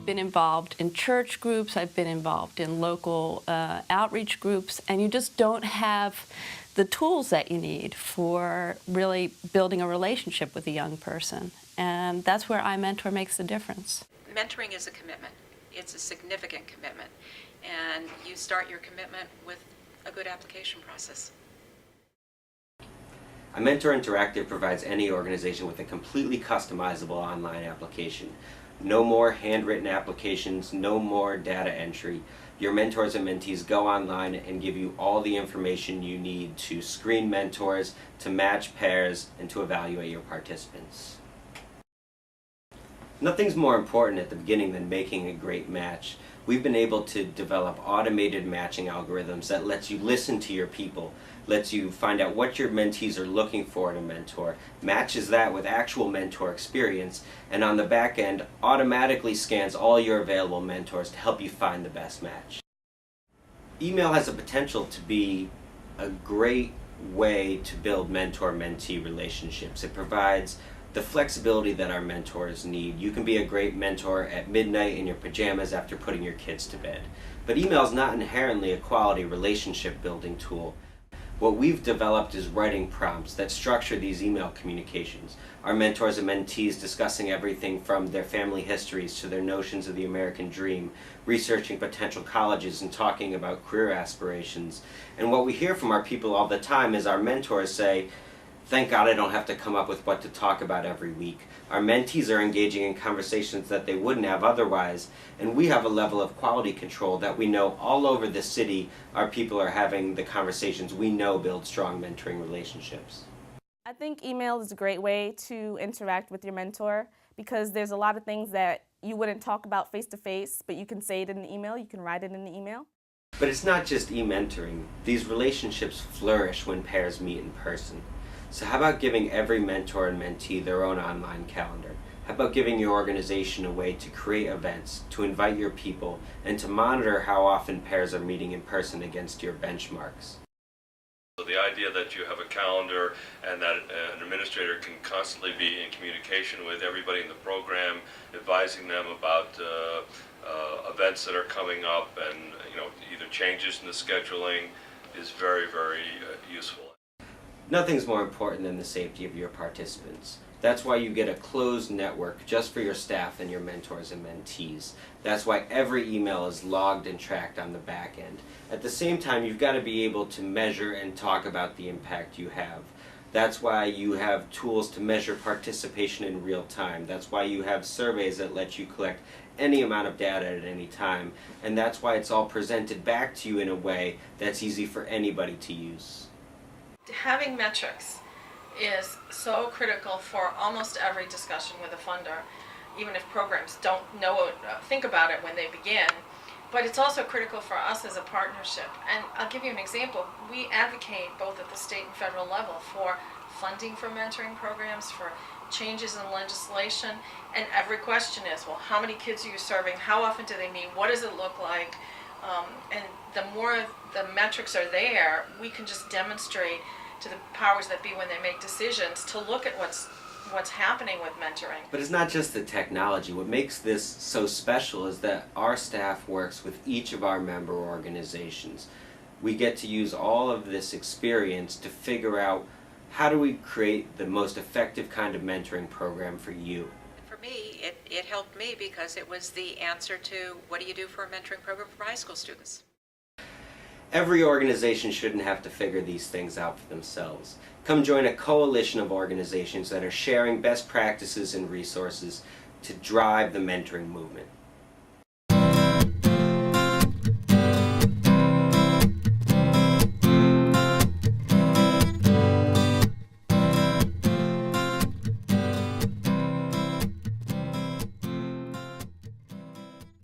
been involved in church groups, I've been involved in local outreach groups, and you just don't have the tools that you need for really building a relationship with a young person. And that's where iMentor makes the difference. Mentoring is a commitment. It's a significant commitment. And you start your commitment with a good application process. iMentor Interactive provides any organization with a completely customizable online application. No more handwritten applications, no more data entry. Your mentors and mentees go online and give you all the information you need to screen mentors, to match pairs, and to evaluate your participants. Nothing's more important at the beginning than making a great match. We've been able to develop automated matching algorithms that lets you listen to your people, lets you find out what your mentees are looking for in a mentor, matches that with actual mentor experience, and on the back end automatically scans all your available mentors to help you find the best match. Email has the potential to be a great way to build mentor-mentee relationships. It provides the flexibility that our mentors need. You can be a great mentor at midnight in your pajamas after putting your kids to bed. But email is not inherently a quality relationship building tool. What we've developed is writing prompts that structure these email communications. Our mentors and mentees discussing everything from their family histories to their notions of the American dream, researching potential colleges and talking about career aspirations. And what we hear from our people all the time is our mentors say, "Thank God I don't have to come up with what to talk about every week." Our mentees are engaging in conversations that they wouldn't have otherwise, and we have a level of quality control that we know all over the city our people are having the conversations we know build strong mentoring relationships. I think email is a great way to interact with your mentor because there's a lot of things that you wouldn't talk about face-to-face, but you can say it in the email, you can write it in the email. But it's not just e-mentoring. These relationships flourish when pairs meet in person. So how about giving every mentor and mentee their own online calendar? How about giving your organization a way to create events, to invite your people, and to monitor how often pairs are meeting in person against your benchmarks? So the idea that you have a calendar and that an administrator can constantly be in communication with everybody in the program, advising them about events that are coming up and either changes in the scheduling is very, very useful. Nothing's more important than the safety of your participants. That's why you get a closed network just for your staff and your mentors and mentees. That's why every email is logged and tracked on the back end. At the same time, you've got to be able to measure and talk about the impact you have. That's why you have tools to measure participation in real time. That's why you have surveys that let you collect any amount of data at any time. And that's why it's all presented back to you in a way that's easy for anybody to use. Having metrics is so critical for almost every discussion with a funder, even if programs don't think about it when they begin. But it's also critical for us as a partnership. And I'll give you an example. We advocate both at the state and federal level for funding for mentoring programs, for changes in legislation, and every question is, well, how many kids are you serving? How often do they meet? What does it look like? And the more the metrics are there, we can just demonstrate to the powers that be when they make decisions to look at what's happening with mentoring. But it's not just the technology. What makes this so special is that our staff works with each of our member organizations. We get to use all of this experience to figure out how do we create the most effective kind of mentoring program for you. For me, it helped me because it was the answer to what do you do for a mentoring program for high school students. Every organization shouldn't have to figure these things out for themselves. Come join a coalition of organizations that are sharing best practices and resources to drive the mentoring movement.